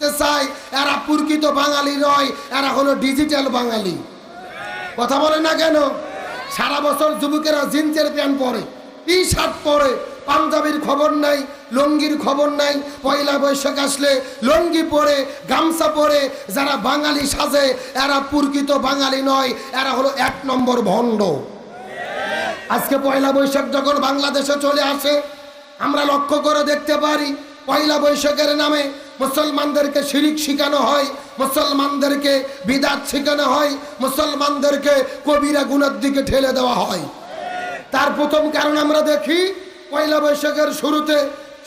চাই এরা প্রকৃত বাঙালি নয়, এরা হলো ডিজিটাল বাঙালি। কথা বলে না কেন? সারা বছর যুবকেরা জিন্সের প্যান্ট পরে, টি শার্ট পরে, পাঞ্জাবির খবর নাই, লুঙ্গির খবর নাই। পয়লা বৈশাখ আসলে লুঙ্গি পরে, গামছা পরে যারা বাঙালি সাজে এরা প্রকৃত বাঙালি নয়, এরা হলো এক নম্বর ভণ্ড। আজকে পয়লা বৈশাখ যখন বাংলাদেশে চলে আসে, আমরা লক্ষ্য করে দেখতে পারি পয়লা বৈশাখের নামে মুসলমানদেরকে শিরিক শিখানো হয়, মুসলমানদেরকে বিদাত শিখানো হয়, মুসলমানদেরকে কবিরা গুনার দিকে ঠেলে দেওয়া হয়। তার প্রথম কারণ আমরা দেখি পয়লা বৈশাখের শুরুতে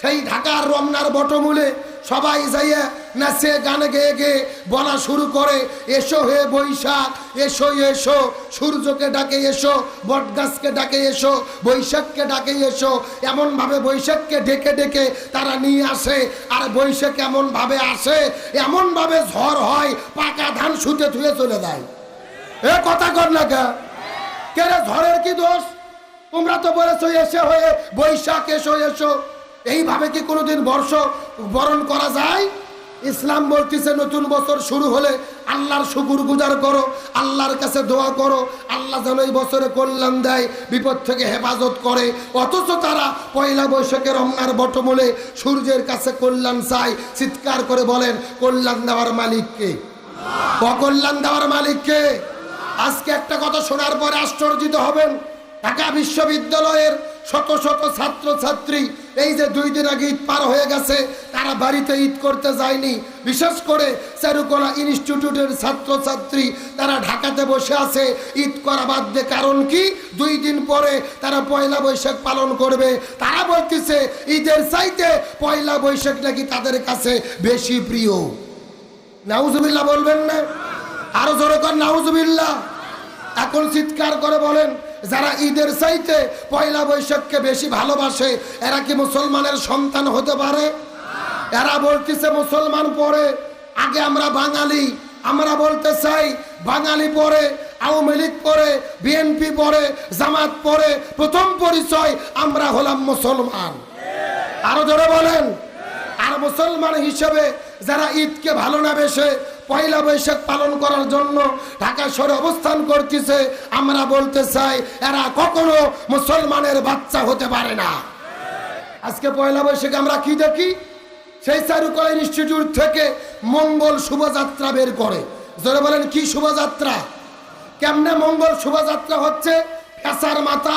সেই ঢাকার রমনার বটমূলে সবাই যাইয়া নাচে গানে গেয়ে গেয়ে বলা শুরু করে, এসো হে বৈশাখ, এসো এসো, সূর্যকে ডাকে এসো, বটগাছকে ডাকে এসো, বৈশাখকে ডাকে এসো। এমনভাবে বৈশাখকে ডেকে ডেকে তারা নিয়ে আসে। আর বৈশাখ এমনভাবে আসে, এমনভাবে ঝড় হয়, পাকা ধান শুতে ধুয়ে চলে যায়। এ কথা কর না কে রে, ঝড়ের কি দোষ? তোমরা তো বলেছো এসে হয়ে বৈশাখ, এসো এসো। এইভাবে কি কোনোদিন বর্ষ বরণ করা যায়? ইসলাম বলতেছে নতুন বছর শুরু হলে আল্লাহর শুকর গুজার করো, আল্লাহর কাছে দোয়া করো, আল্লাহ যেন এই বছরে কল্যাণ দেয়, বিপদ থেকে হেফাজত করে। অথচ তারা পয়লা বৈশাখের রমনার বটমূলে সূর্যের কাছে কল্যাণ চায়, চিৎকার করে বলেন কল্যাণ দেওয়ার মালিককে, অকল্যাণ দেওয়ার মালিককে। আজকে একটা কথা শোনার পরে আশ্চর্যিত হবেন, ঢাকা বিশ্ববিদ্যালয়ের শত শত ছাত্র ছাত্রী এই যে 2 দিন আগে ঈদ পার হয়ে গেছে, তারা বাড়িতে ঈদ করতে যায়নি। বিশেষ করে চারুকলা ইনস্টিটিউটের ছাত্র ছাত্রী তারা ঢাকাতে বসে আছে ঈদ করা বাদ দিয়ে। কারণ কি? 2 দিন পরে তারা পয়লা বৈশাখ পালন করবে। তারা বলতেছে ঈদের চাইতে পয়লা বৈশাখ নাকি তাদের কাছে বেশি প্রিয়। নাউজুবিল্লাহ বলবেন না? আরো জোরে কর নাউজুবিল্লাহ। এখন চিৎকার করে বলেন, যারা ঈদের চাইতে পয়লা বৈশাখকে বেশি ভালোবাসে এরা কি মুসলমানের সন্তান হতে পারে? এরা বলতেছে মুসলমান পরে, আগে আমরা বাঙালি। আমরা বলতে চাই বাঙালি পরে, আওয়ামী লীগ পরে, বিএনপি পরে, জামাত পরে, প্রথম পরিচয় আমরা হলাম মুসলমান। আরো জোরে বলেন। আর মুসলমান হিসেবে যারা ঈদকে ভালো না বেশে পয়লা বৈশাখ পালন করার জন্য ঢাকা শহরে অবস্থান করতেছে, আমরা বলতে চাই এরা কখনো মুসলমানের বাচ্চা হতে পারে না। আজকে পয়লা বৈশাখে আমরা কি দেখি? সেই চারুকলা ইনস্টিটিউট থেকে মঙ্গল শোভাযাত্রা বের করে। যারা বলেন কি শোভাযাত্রা? কেমনে মঙ্গল শোভাযাত্রা হচ্ছে? ফেসার মাথা,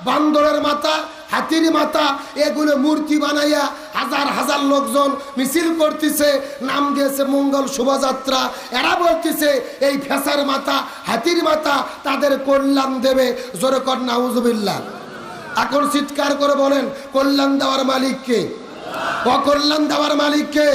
বান্দরের মাথা, হাতির মাথা, এগুলো মূর্তি বানাইয়া হাজার হাজার লোকজন মিছিল করতেছে, নাম দিয়েছে মঙ্গল শোভাযাত্রা। এরা বলতেছে এই ফেসার মাথা, হাতির মাথা তাদের কল্যাণ দেবে। জোরে কর নাউজুবিল্লাহ। এখন চিৎকার করে বলেন কল্যাণ দেওয়ার মালিককে, অকল্যাণ দেওয়ার মালিককে।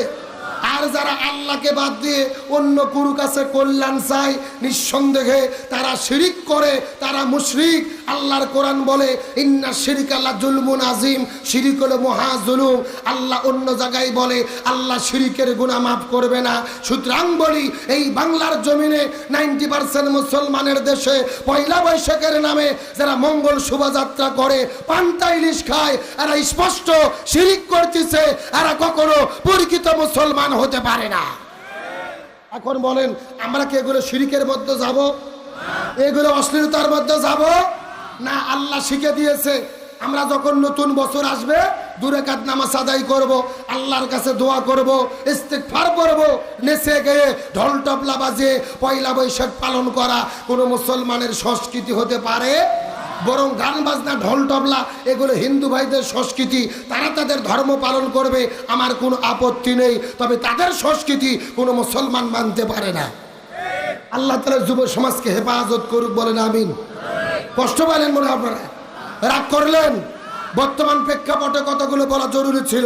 আর যারা আল্লাহকে বাদ দিয়ে অন্য গুরু কাছে কল্যাণ চায়, নিঃসন্দেহে তারা শিরিক করে, তারা মুশরিক। আল্লাহর কোরআন বলে ইন্না শিরকা লাযুলমুন আযীম, শিরিক হলো মহা জুলুম। আল্লাহ অন্য জায়গায় বলে আল্লাহ শিরিকের গুনাহ মাফ করবে না। সুতরাং বলি এই বাংলার জমিনে 90% মুসলমানের দেশে পয়লা বৈশাখের নামে যারা মঙ্গল শোভাযাত্রা করে, পান্তা ইলিশ খায়, এরা স্পষ্ট শিরিক করতেছে। এরা কখনো প্রকৃত মুসলমান হতে পারে না। এখন বলেন আমরা কি এগুলো শিরিকের মধ্যে যাব? এগুলো অশ্লীলতার মধ্যে যাব না? আল্লাহ শিখে দিয়েছে আমরা যখন নতুন বছর আসবে 2 রাকাত নামাজ আদায় করব, আল্লাহর কাছে দোয়া করব, ইস্তিগফার করব, নেচে গেয়ে ঢোল তবলা বাজিয়ে পয়লা বৈশাখ পালন করা কোনো মুসলমানের সংস্কৃতি হতে পারে? বরং গান বাজনা, ঢোল তবলা এগুলো হিন্দু ভাইদের সংস্কৃতি, তারা তাদের ধর্ম পালন করবে, আমার কোনো আপত্তি নেই। তবে তাদের সংস্কৃতি কোনো মুসলমান মানতে পারে না। আল্লাহ তাআলা যুব সমাজকে হেফাজত করুক, বলেন আমিন। কষ্ট পেলেন মনে আপনারা? রাগ করলেন? বর্তমান প্রেক্ষাপটে কতগুলো বলা জরুরি ছিল।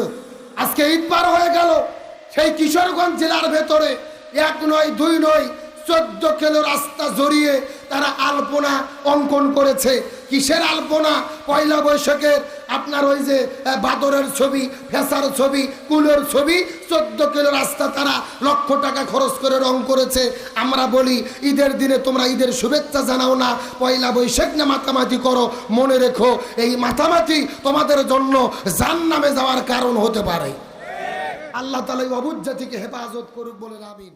আজকে ঈদ পার হয়ে গেল, সেই কিশোরগঞ্জ জেলার ভেতরে 1 নয় 2 নয় 14 কিলো রাস্তা জড়িয়ে তারা আলপনা অঙ্কন করেছে। কিসের আলপনা? পয়লা বৈশাখের আপনার ওই যে বাদরের ছবি, ফেসার ছবি, কুলের ছবি, 14 কিলো রাস্তা তারা লক্ষ টাকা খরচ করে রং করেছে। আমরা বলি ঈদের দিনে তোমরা ঈদের শুভেচ্ছা জানাও না, পয়লা বৈশাখ না মাতামাতি করো। মনে রেখো এই মাতামাতি তোমাদের জন্য জাহান্নামে যাওয়ার কারণ হতে পারে। আল্লাহ তাআলা এই অবুঝ জাতিকে হেফাজত করুক, বলেন আমিন।